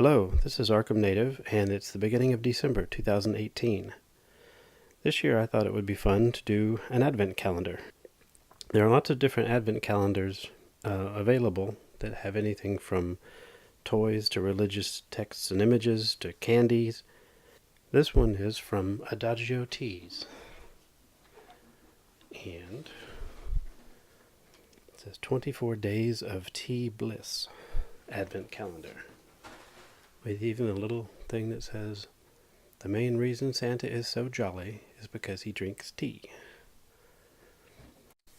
Hello, this is Arkham Native, and it's the beginning of December 2018. This year I thought it would be fun to do an advent calendar. There are lots of different advent calendars available that have anything from toys to religious texts and images to candies. This one is from Adagio Teas, and it says 24 Days of Tea Bliss Advent Calendar, with even a little thing that says, "The main reason Santa is so jolly is because he drinks tea."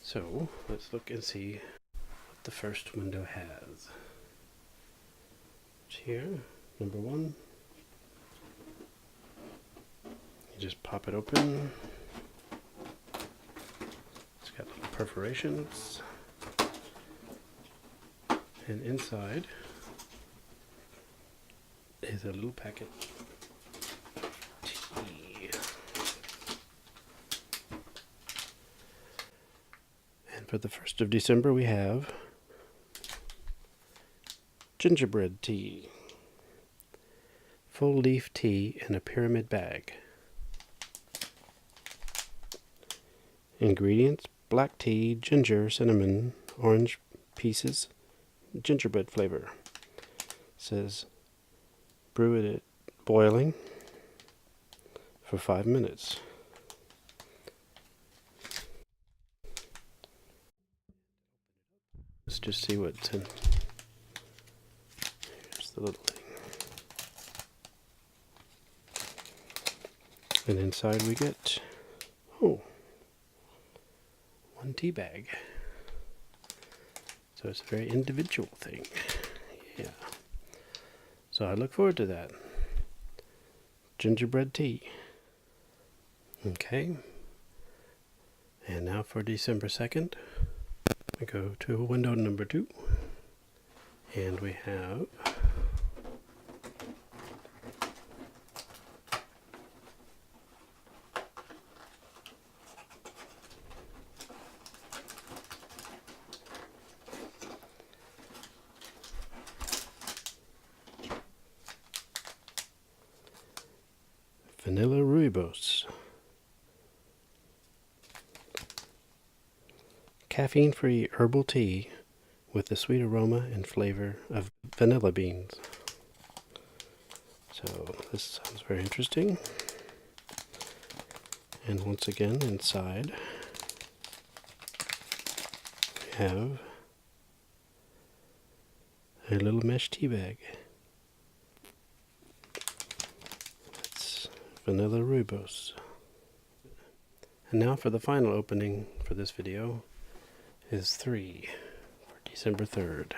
So, let's look and see what the first window has. It's here, number one. You just pop it open. It's got little perforations. And inside is a little packet of tea. And for the 1st of December we have gingerbread tea. Full leaf tea in a pyramid bag. Ingredients: black tea, ginger, cinnamon, orange pieces, gingerbread flavor. It says brew it at boiling for 5 minutes. Let's just see what's in. Here's the little thing. And inside we get, one tea bag. So it's a very individual thing. Yeah. So I look forward to that. Gingerbread tea. Okay. And now for December 2nd, we go to window number 2. And we have vanilla rooibos. Caffeine-free herbal tea with the sweet aroma and flavor of vanilla beans. So this sounds very interesting. And once again, inside we have a little mesh tea bag. That's vanilla rooibos. And now for the final opening for this video is 3 for December 3rd.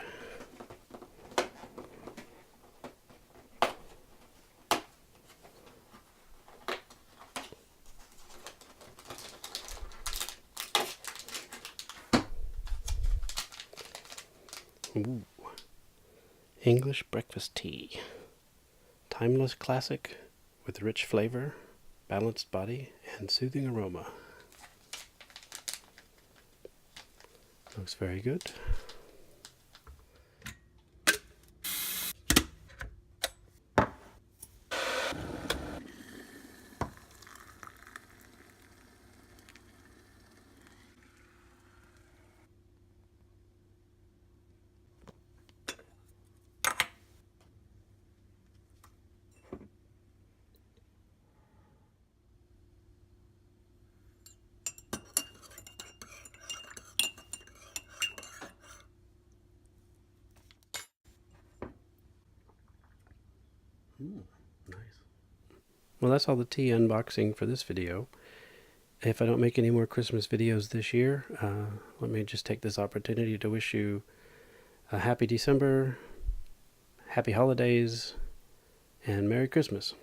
Ooh. English breakfast tea. Timeless classic with rich flavor, balanced body, and soothing aroma. Looks very good. Nice. Well, that's all the tea unboxing for this video. If I don't make any more Christmas videos this year, let me just take this opportunity to wish you a happy December, happy holidays, and Merry Christmas.